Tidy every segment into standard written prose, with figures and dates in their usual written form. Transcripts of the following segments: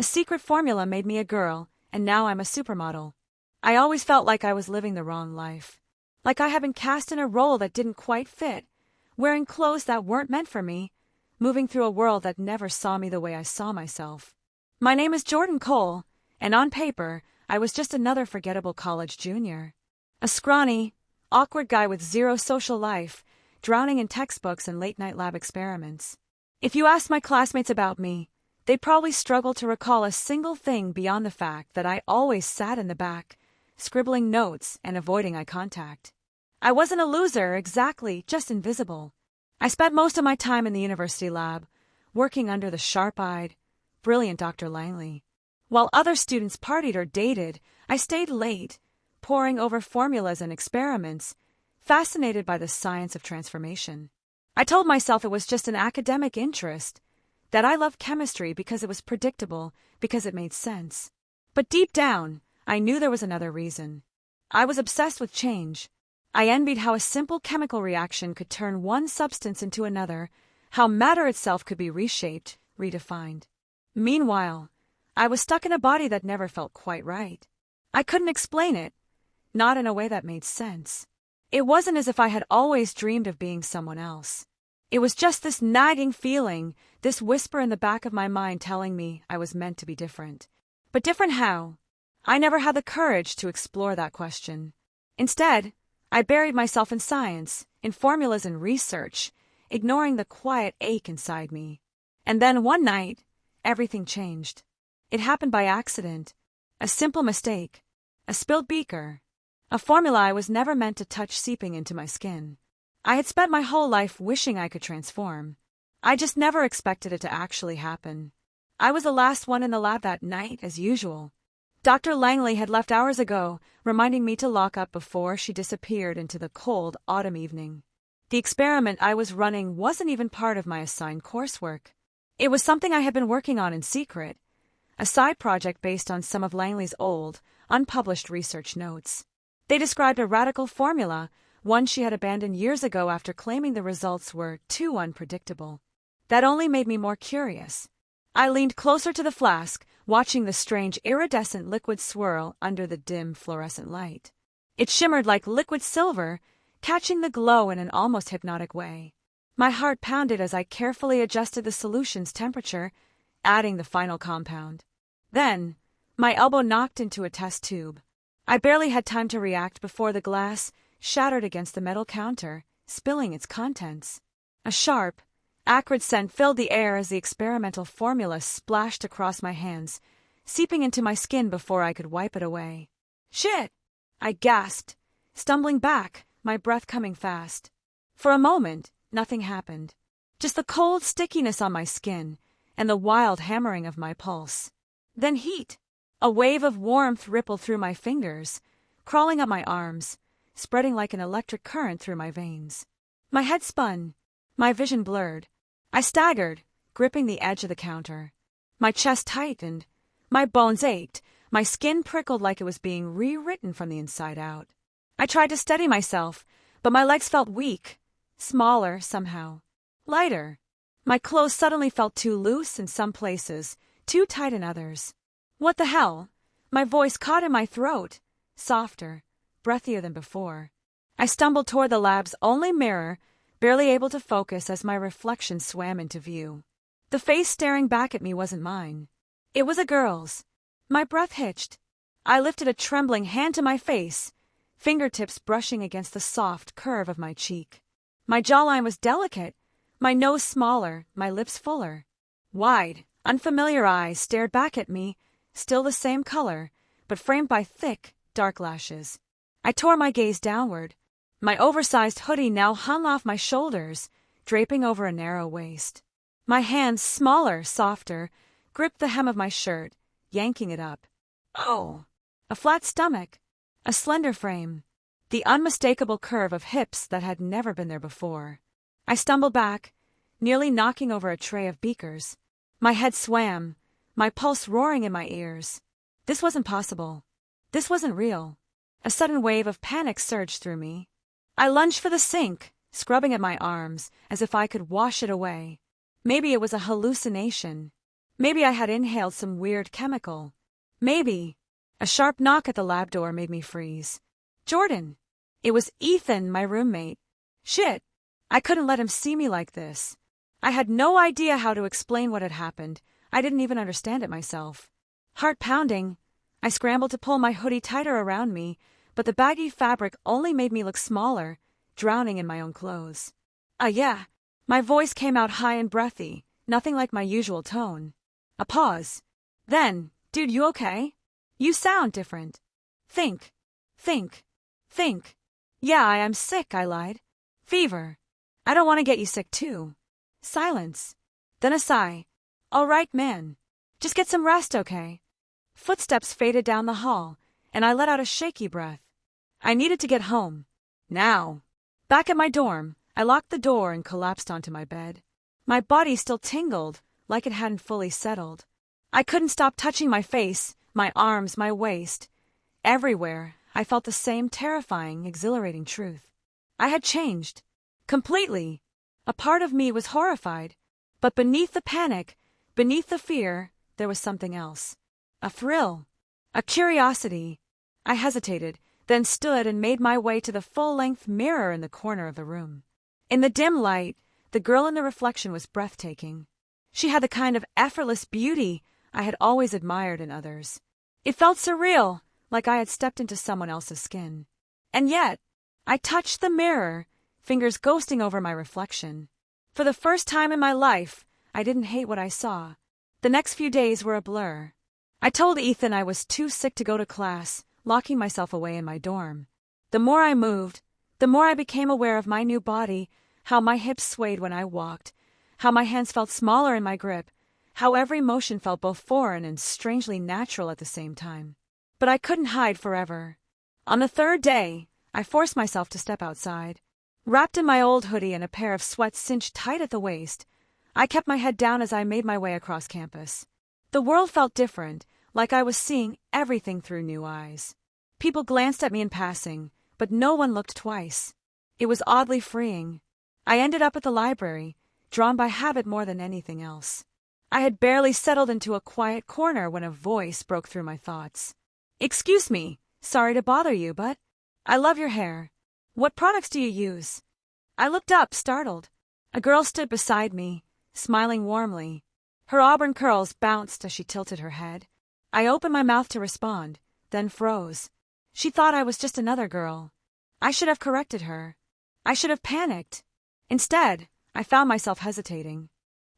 A secret formula made me a girl, and now I'm a supermodel. I always felt like I was living the wrong life. Like I had been cast in a role that didn't quite fit, wearing clothes that weren't meant for me, moving through a world that never saw me the way I saw myself. My name is Jordan Cole, and on paper, I was just another forgettable college junior. A scrawny, awkward guy with zero social life, drowning in textbooks and late-night lab experiments. If you asked my classmates about me, they'd probably struggle to recall a single thing beyond the fact that I always sat in the back, scribbling notes and avoiding eye contact. I wasn't a loser, exactly, just invisible. I spent most of my time in the university lab, working under the sharp-eyed, brilliant Dr. Langley. While other students partied or dated, I stayed late, poring over formulas and experiments, fascinated by the science of transformation. I told myself it was just an academic interest, that I loved chemistry because it was predictable, because it made sense. But deep down, I knew there was another reason. I was obsessed with change. I envied how a simple chemical reaction could turn one substance into another, how matter itself could be reshaped, redefined. Meanwhile, I was stuck in a body that never felt quite right. I couldn't explain it, not in a way that made sense. It wasn't as if I had always dreamed of being someone else. It was just this nagging feeling, this whisper in the back of my mind telling me I was meant to be different. But different how? I never had the courage to explore that question. Instead, I buried myself in science, in formulas and research, ignoring the quiet ache inside me. And then one night, everything changed. It happened by accident. A simple mistake. A spilled beaker. A formula I was never meant to touch seeping into my skin. I had spent my whole life wishing I could transform. I just never expected it to actually happen. I was the last one in the lab that night, as usual. Dr. Langley had left hours ago, reminding me to lock up before she disappeared into the cold autumn evening. The experiment I was running wasn't even part of my assigned coursework. It was something I had been working on in secret, a side project based on some of Langley's old, unpublished research notes. They described a radical formula, one she had abandoned years ago after claiming the results were too unpredictable. That only made me more curious. I leaned closer to the flask, watching the strange iridescent liquid swirl under the dim fluorescent light. It shimmered like liquid silver, catching the glow in an almost hypnotic way. My heart pounded as I carefully adjusted the solution's temperature, adding the final compound. Then, my elbow knocked into a test tube. I barely had time to react before the glass shattered against the metal counter, spilling its contents. A sharp, acrid scent filled the air as the experimental formula splashed across my hands, seeping into my skin before I could wipe it away. "Shit!" I gasped, stumbling back, my breath coming fast. For a moment, nothing happened. Just the cold stickiness on my skin and the wild hammering of my pulse. Then heat. A wave of warmth rippled through my fingers, crawling up my arms, spreading like an electric current through my veins. My head spun, my vision blurred. I staggered, gripping the edge of the counter. My chest tightened, my bones ached, my skin prickled like it was being rewritten from the inside out. I tried to steady myself, but my legs felt weak, smaller somehow, lighter. My clothes suddenly felt too loose in some places, too tight in others. What the hell? My voice caught in my throat, softer, breathier than before. I stumbled toward the lab's only mirror, barely able to focus as my reflection swam into view. The face staring back at me wasn't mine. It was a girl's. My breath hitched. I lifted a trembling hand to my face, fingertips brushing against the soft curve of my cheek. My jawline was delicate, my nose smaller, my lips fuller. Wide, unfamiliar eyes stared back at me, still the same color, but framed by thick, dark lashes. I tore my gaze downward. My oversized hoodie now hung off my shoulders, draping over a narrow waist. My hands, smaller, softer, gripped the hem of my shirt, yanking it up. Oh! A flat stomach, a slender frame, the unmistakable curve of hips that had never been there before. I stumbled back, nearly knocking over a tray of beakers. My head swam, my pulse roaring in my ears. This wasn't possible. This wasn't real. A sudden wave of panic surged through me. I lunged for the sink, scrubbing at my arms, as if I could wash it away. Maybe it was a hallucination. Maybe I had inhaled some weird chemical. Maybe. A sharp knock at the lab door made me freeze. Jordan. It was Ethan, my roommate. Shit. I couldn't let him see me like this. I had no idea how to explain what had happened. I didn't even understand it myself. Heart pounding, I scrambled to pull my hoodie tighter around me, but the baggy fabric only made me look smaller, drowning in my own clothes. Yeah. My voice came out high and breathy, nothing like my usual tone. A pause. Then, dude, you okay? You sound different. Think. Yeah, I am sick, I lied. Fever. I don't want to get you sick too. Silence. Then a sigh. All right, man. Just get some rest, okay? Footsteps faded down the hall, and I let out a shaky breath. I needed to get home. Now. Back at my dorm, I locked the door and collapsed onto my bed. My body still tingled, like it hadn't fully settled. I couldn't stop touching my face, my arms, my waist. Everywhere, I felt the same terrifying, exhilarating truth. I had changed. Completely. A part of me was horrified. But beneath the panic, beneath the fear, there was something else. A thrill. A curiosity. I hesitated, then stood and made my way to the full-length mirror in the corner of the room. In the dim light, the girl in the reflection was breathtaking. She had the kind of effortless beauty I had always admired in others. It felt surreal, like I had stepped into someone else's skin. And yet, I touched the mirror, fingers ghosting over my reflection. For the first time in my life, I didn't hate what I saw. The next few days were a blur. I told Ethan I was too sick to go to class, locking myself away in my dorm. The more I moved, the more I became aware of my new body, how my hips swayed when I walked, how my hands felt smaller in my grip, how every motion felt both foreign and strangely natural at the same time. But I couldn't hide forever. On the third day, I forced myself to step outside. Wrapped in my old hoodie and a pair of sweats cinched tight at the waist, I kept my head down as I made my way across campus. The world felt different, like I was seeing everything through new eyes. People glanced at me in passing, but no one looked twice. It was oddly freeing. I ended up at the library, drawn by habit more than anything else. I had barely settled into a quiet corner when a voice broke through my thoughts. Excuse me, sorry to bother you, but I love your hair. What products do you use? I looked up, startled. A girl stood beside me, smiling warmly. Her auburn curls bounced as she tilted her head. I opened my mouth to respond, then froze. She thought I was just another girl. I should have corrected her. I should have panicked. Instead, I found myself hesitating.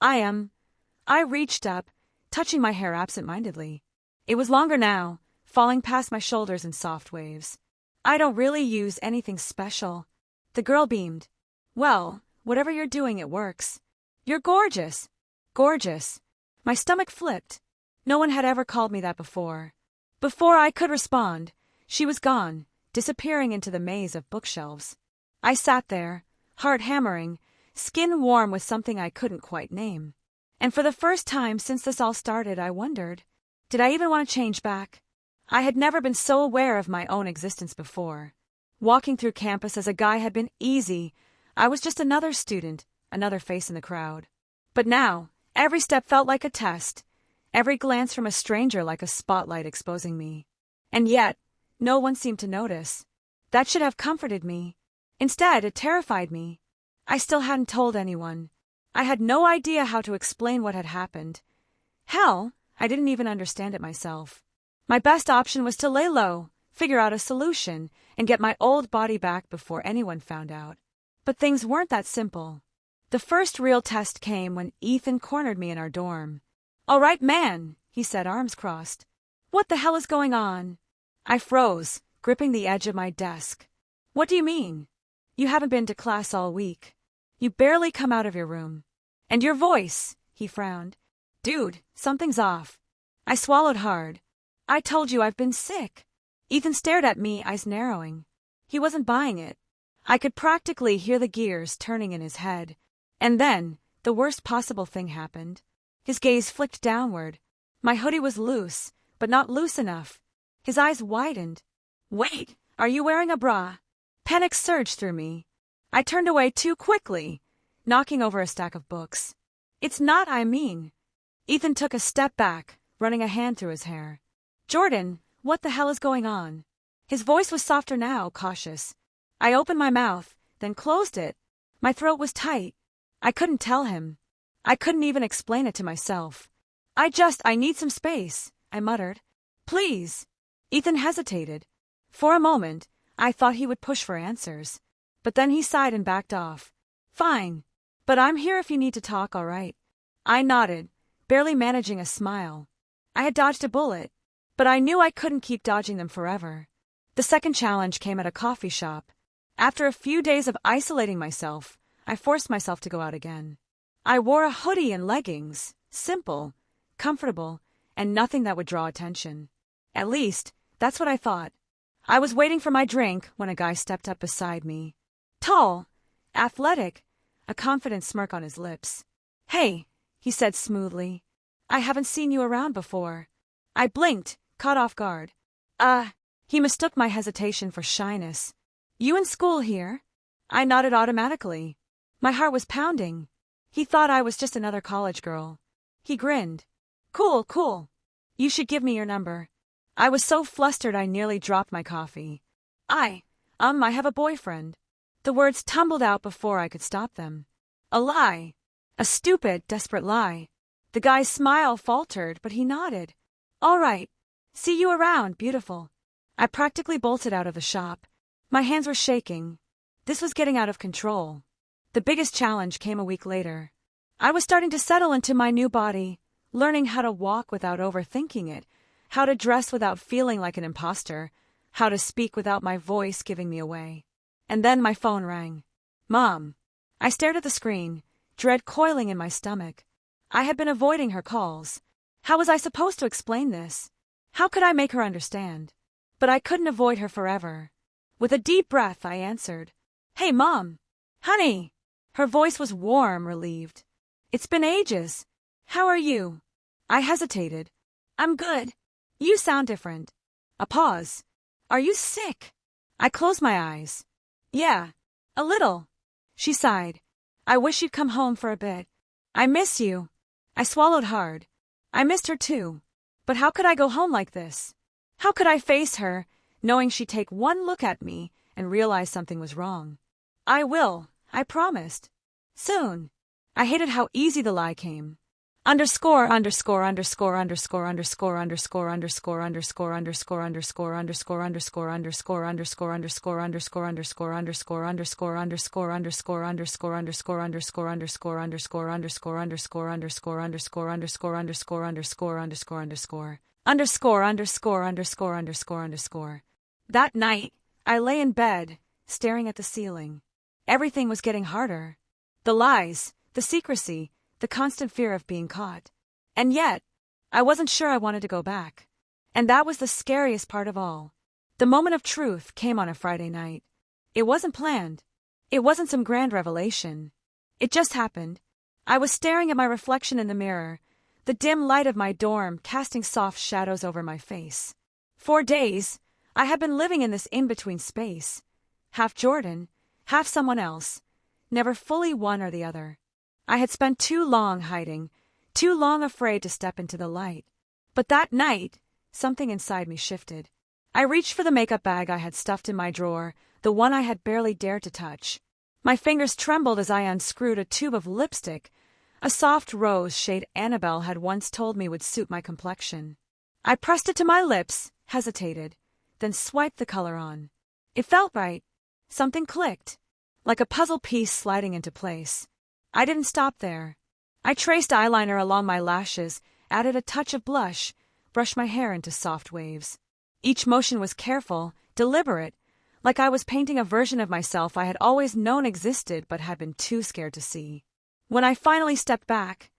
I reached up, touching my hair absent-mindedly. It was longer now, falling past my shoulders in soft waves. I don't really use anything special. The girl beamed. Well, whatever you're doing, it works. You're gorgeous. Gorgeous. My stomach flipped. No one had ever called me that before. Before I could respond, she was gone, disappearing into the maze of bookshelves. I sat there, heart hammering, skin warm with something I couldn't quite name. And for the first time since this all started, I wondered, did I even want to change back? I had never been so aware of my own existence before. Walking through campus as a guy had been easy. I was just another student, another face in the crowd. But now, every step felt like a test, every glance from a stranger like a spotlight exposing me. And yet, no one seemed to notice. That should have comforted me. Instead, it terrified me. I still hadn't told anyone. I had no idea how to explain what had happened. Hell, I didn't even understand it myself. My best option was to lay low, figure out a solution, and get my old body back before anyone found out. But things weren't that simple. The first real test came when Ethan cornered me in our dorm. "All right, man," he said, arms crossed. "What the hell is going on?" I froze, gripping the edge of my desk. "What do you mean? You haven't been to class all week. You barely come out of your room. And your voice," he frowned. "Dude, something's off." I swallowed hard. "I told you I've been sick." Ethan stared at me, eyes narrowing. He wasn't buying it. I could practically hear the gears turning in his head. And then, the worst possible thing happened. His gaze flicked downward. My hoodie was loose, but not loose enough. His eyes widened. "Wait, are you wearing a bra?" Panic surged through me. I turned away too quickly, knocking over a stack of books. "It's not, I mean." Ethan took a step back, running a hand through his hair. Jordan, what the hell is going on? His voice was softer now, cautious. I opened my mouth, then closed it. My throat was tight. I couldn't tell him. I couldn't even explain it to myself. I need some space, I muttered. Please. Ethan hesitated. For a moment, I thought he would push for answers. But then he sighed and backed off. Fine. But I'm here if you need to talk, all right? I nodded, barely managing a smile. I had dodged a bullet, but I knew I couldn't keep dodging them forever. The second challenge came at a coffee shop. After a few days of isolating myself, I forced myself to go out again. I wore a hoodie and leggings, simple, comfortable, and nothing that would draw attention. At least, that's what I thought. I was waiting for my drink when a guy stepped up beside me. Tall, athletic, a confident smirk on his lips. Hey, he said smoothly. I haven't seen you around before. I blinked, caught off guard. He mistook my hesitation for shyness. You in school here? I nodded automatically. My heart was pounding. He thought I was just another college girl. He grinned. Cool. You should give me your number. I was so flustered I nearly dropped my coffee. I have a boyfriend. The words tumbled out before I could stop them. A lie. A stupid, desperate lie. The guy's smile faltered, but he nodded. All right. See you around, beautiful. I practically bolted out of the shop. My hands were shaking. This was getting out of control. The biggest challenge came a week later. I was starting to settle into my new body, learning how to walk without overthinking it, how to dress without feeling like an imposter, how to speak without my voice giving me away. And then my phone rang. Mom. I stared at the screen, dread coiling in my stomach. I had been avoiding her calls. How was I supposed to explain this? How could I make her understand? But I couldn't avoid her forever. With a deep breath, I answered. Hey, Mom. Honey. Her voice was warm, relieved. It's been ages. How are you? I hesitated. I'm good. You sound different. A pause. Are you sick? I closed my eyes. Yeah, a little. She sighed. I wish you'd come home for a bit. I miss you. I swallowed hard. I missed her too. But how could I go home like this? How could I face her, knowing she'd take one look at me and realize something was wrong? I will, I promised. Soon. I hated how easy the lie came. Underscore. I That night, I lay in bed, staring at the ceiling. Everything was getting harder. The lies, the secrecy, the constant fear of being caught. And yet, I wasn't sure I wanted to go back. And that was the scariest part of all. The moment of truth came on a Friday night. It wasn't planned. It wasn't some grand revelation. It just happened. I was staring at my reflection in the mirror, the dim light of my dorm casting soft shadows over my face. For days, I had been living in this in-between space. Half Jordan, half someone else. Never fully one or the other. I had spent too long hiding, too long afraid to step into the light. But that night, something inside me shifted. I reached for the makeup bag I had stuffed in my drawer, the one I had barely dared to touch. My fingers trembled as I unscrewed a tube of lipstick, a soft rose shade Annabelle had once told me would suit my complexion. I pressed it to my lips, hesitated, then swiped the color on. It felt right. Something clicked, like a puzzle piece sliding into place. I didn't stop there. I traced eyeliner along my lashes, added a touch of blush, brushed my hair into soft waves. Each motion was careful, deliberate, like I was painting a version of myself I had always known existed but had been too scared to see. When I finally stepped back,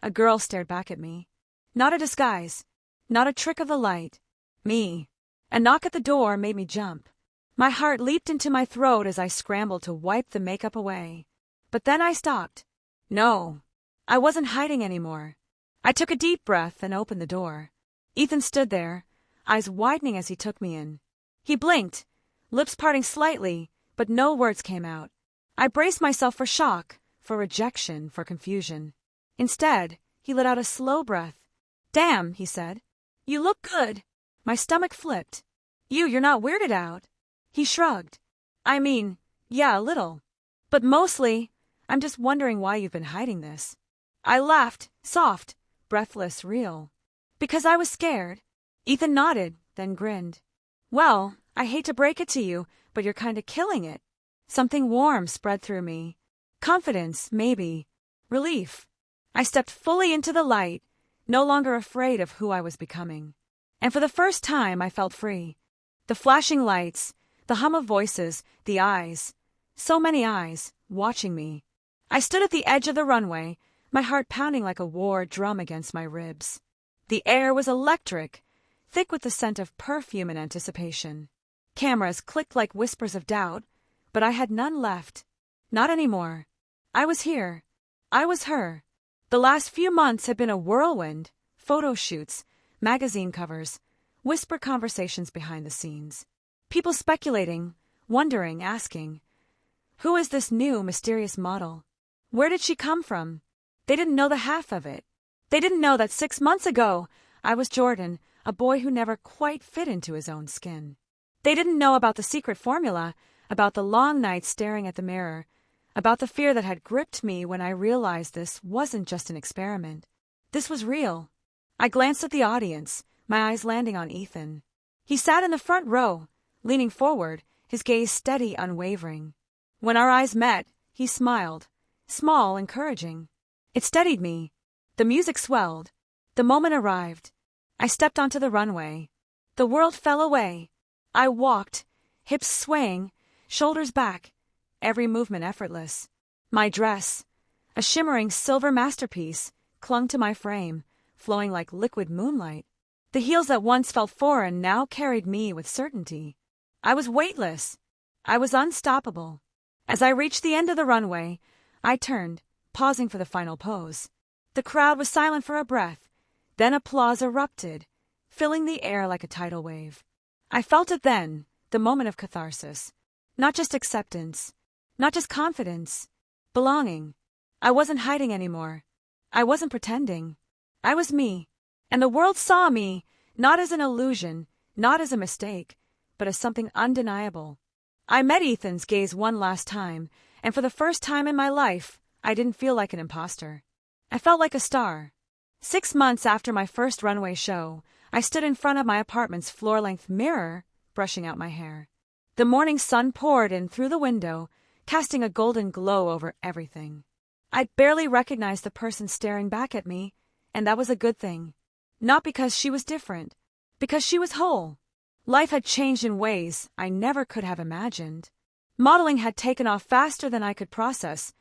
a girl stared back at me. Not a disguise, not a trick of the light. Me. A knock at the door made me jump. My heart leaped into my throat as I scrambled to wipe the makeup away. But then I stopped. No, I wasn't hiding anymore. I took a deep breath and opened the door. Ethan stood there, eyes widening as he took me in. He blinked, lips parting slightly, but no words came out. I braced myself for shock, for rejection, for confusion. Instead, He let out a slow breath. "Damn," he said. "You look good." My stomach flipped. You're not weirded out." He shrugged. "I mean, yeah, a little. But mostly, I'm just wondering why you've been hiding this." I laughed, soft, breathless, real. "Because I was scared." Ethan nodded, then grinned. "Well, I hate to break it to you, but you're kinda killing it." Something warm spread through me. Confidence, maybe. Relief. I stepped fully into the light, no longer afraid of who I was becoming. And for the first time, I felt free. The flashing lights, the hum of voices, the eyes. So many eyes, watching me. I stood at the edge of the runway, my heart pounding like a war drum against my ribs. The air was electric, thick with the scent of perfume and anticipation. Cameras clicked like whispers of doubt, but I had none left. Not anymore. I was here. I was her. The last few months had been a whirlwind. Photo shoots, magazine covers, whisper conversations behind the scenes. People speculating, wondering, asking, who is this new, mysterious model? Where did she come from? They didn't know the half of it. They didn't know that 6 months ago, I was Jordan, a boy who never quite fit into his own skin. They didn't know about the secret formula, about the long nights staring at the mirror, about the fear that had gripped me when I realized this wasn't just an experiment. This was real. I glanced at the audience, my eyes landing on Ethan. He sat in the front row, leaning forward, his gaze steady, unwavering. When our eyes met, he smiled, small, encouraging. It steadied me. The music swelled. The moment arrived. I stepped onto the runway. The world fell away. I walked, hips swaying, shoulders back, every movement effortless. My dress, a shimmering silver masterpiece, clung to my frame, flowing like liquid moonlight. The heels that once felt foreign now carried me with certainty. I was weightless. I was unstoppable. As I reached the end of the runway, I turned, pausing for the final pose. The crowd was silent for a breath. Then applause erupted, filling the air like a tidal wave. I felt it then, the moment of catharsis. Not just acceptance, not just confidence, belonging. I wasn't hiding anymore. I wasn't pretending. I was me. And the world saw me, not as an illusion, not as a mistake, but as something undeniable. I met Ethan's gaze one last time, and for the first time in my life, I didn't feel like an imposter. I felt like a star. 6 months after my first runway show, I stood in front of my apartment's floor-length mirror, brushing out my hair. The morning sun poured in through the window, casting a golden glow over everything. I'd barely recognized the person staring back at me, and that was a good thing. Not because she was different, because she was whole. Life had changed in ways I never could have imagined. Modeling had taken off faster than I could process.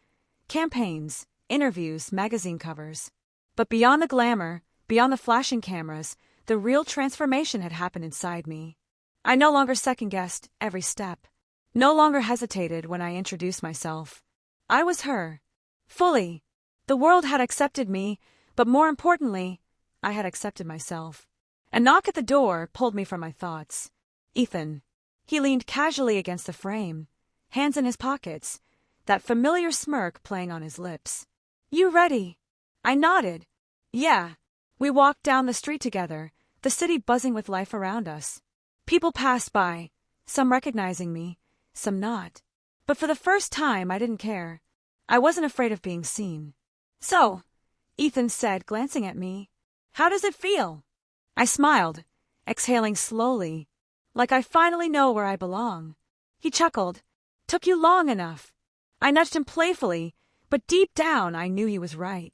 Campaigns, interviews, magazine covers. But beyond the glamour, beyond the flashing cameras, the real transformation had happened inside me. I no longer second-guessed every step. No longer hesitated when I introduced myself. I was her. Fully. The world had accepted me, but more importantly, I had accepted myself. A knock at the door pulled me from my thoughts. Ethan. He leaned casually against the frame, hands in his pockets, that familiar smirk playing on his lips. "You ready?" I nodded. "Yeah." We walked down the street together, the city buzzing with life around us. People passed by, some recognizing me, some not. But for the first time, I didn't care. I wasn't afraid of being seen. "So," Ethan said, glancing at me, "how does it feel?" I smiled, exhaling slowly, like I finally know where I belong. He chuckled. "Took you long enough." I nudged him playfully, but deep down I knew he was right.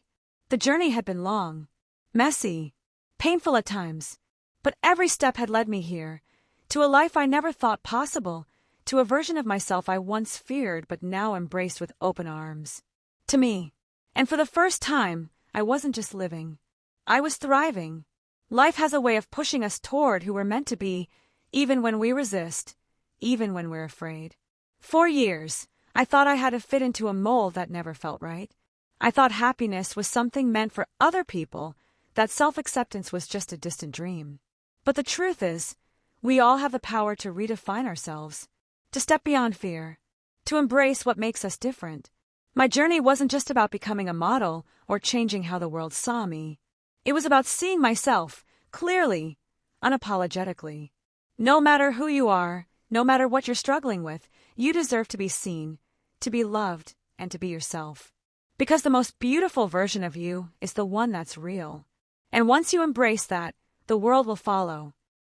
The journey had been long, messy, painful at times, but every step had led me here, to a life I never thought possible, to a version of myself I once feared but now embraced with open arms. To me. And for the first time, I wasn't just living. I was thriving. Life has a way of pushing us toward who we're meant to be, even when we resist, even when we're afraid. For years, I thought I had to fit into a mold that never felt right. I thought happiness was something meant for other people, that self-acceptance was just a distant dream. But the truth is, we all have the power to redefine ourselves, to step beyond fear, to embrace what makes us different. My journey wasn't just about becoming a model or changing how the world saw me. It was about seeing myself clearly, unapologetically. No matter who you are, no matter what you're struggling with, you deserve to be seen, to be loved, and to be yourself. Because the most beautiful version of you is the one that's real. And once you embrace that, the world will follow.